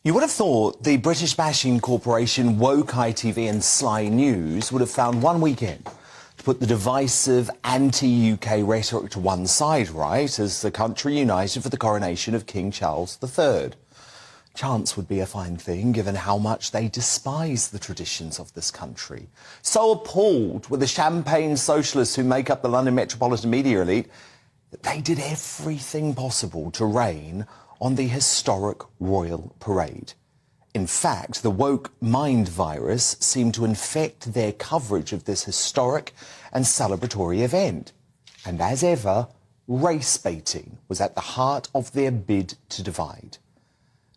You would have thought the British bashing corporation Woke ITV and Sly News would have found one weekend to put the divisive anti-UK rhetoric to one side, right, as the country united for the coronation of King Charles III. Chance would be a fine thing, given how much they despise the traditions of this country. So appalled with the champagne socialists who make up the London metropolitan media elite that they did everything possible to rain on the historic royal parade. In fact, the woke mind virus seemed to infect their coverage of this historic and celebratory event. And as ever, race baiting was at the heart of their bid to divide.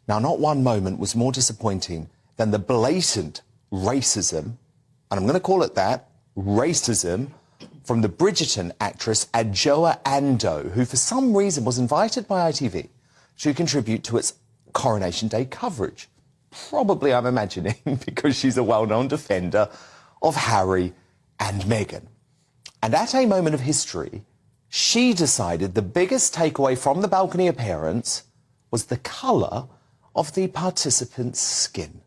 Now, not one moment was more disappointing than the blatant racism, and I'm going to call it that, racism, from the Bridgerton actress Adjoa Andoh, who for some reason was invited by ITV to contribute to its Coronation Day coverage. Probably, I'm imagining, because she's a well-known defender of Harry and Meghan. And at a moment of history, she decided the biggest takeaway from the balcony appearance was the colour of the participants' skin.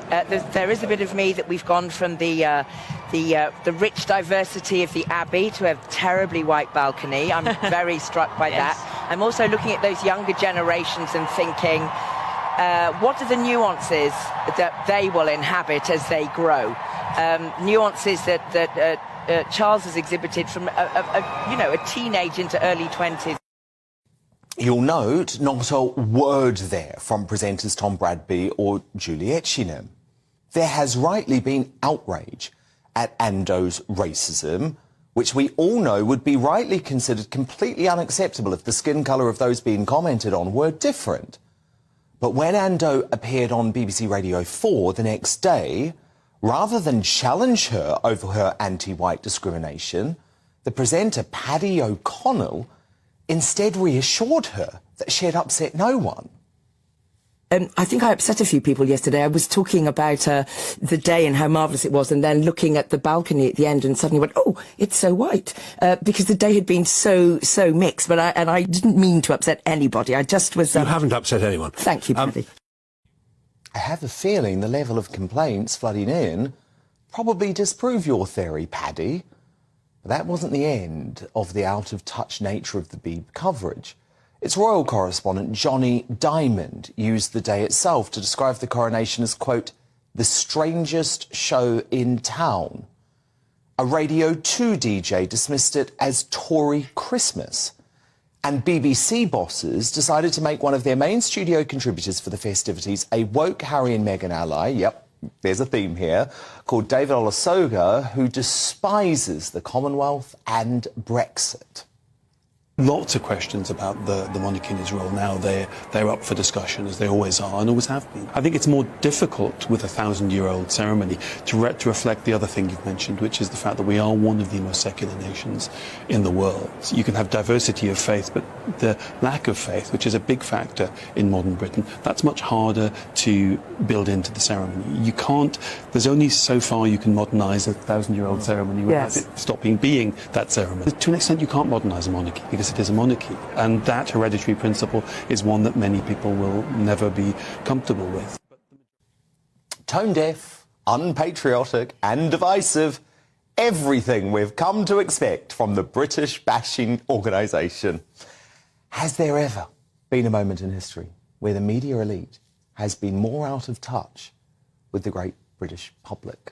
There is a bit of me that we've gone from the rich diversity of the Abbey to a terribly white balcony. I'm very struck by that. I'm also looking at those younger generations and thinking, what are the nuances that they will inhabit as they grow? Nuances that Charles has exhibited from a teenage into early 20s. You'll note not a word there from presenters Tom Bradby or Julie Etchingham. There has rightly been outrage at Andoh's racism, which we all know would be rightly considered completely unacceptable if the skin colour of those being commented on were different. But when Andoh appeared on BBC Radio 4 the next day, rather than challenge her over her anti-white discrimination, the presenter Paddy O'Connell instead reassured her that she had upset no one. I think I upset a few people yesterday. I was talking about the day and how marvellous it was, and then looking at the balcony at the end and suddenly went, oh, it's so white, because the day had been so mixed. But I didn't mean to upset anybody. I just was... You haven't upset anyone. Thank you, Paddy. I have a feeling the level of complaints flooding in probably disprove your theory, Paddy. But that wasn't the end of the out-of-touch nature of the Beeb coverage. Its royal correspondent, Johnny Diamond, used the day itself to describe the coronation as, quote, the strangest show in town. A Radio 2 DJ dismissed it as Tory Christmas. And BBC bosses decided to make one of their main studio contributors for the festivities a woke Harry and Meghan ally, yep, there's a theme here, called David Olusoga, who despises the Commonwealth and Brexit. Lots of questions about the monarchy in Israel now. They're up for discussion, as they always are and always have been. I think it's more difficult with a 1,000-year-old ceremony to reflect the other thing you've mentioned, which is the fact that we are one of the most secular nations in the world. You can have diversity of faith, but the lack of faith, which is a big factor in modern Britain, that's much harder to build into the ceremony. You can't, there's only so far you can modernise a 1,000-year-old ceremony without it stopping being that ceremony. To an extent, you can't modernise a monarchy because it is a monarchy, and that hereditary principle is one that many people will never be comfortable with. Tone deaf, unpatriotic and divisive, everything we've come to expect from the British bashing organisation. Has there ever been a moment in history where the media elite has been more out of touch with the great British public?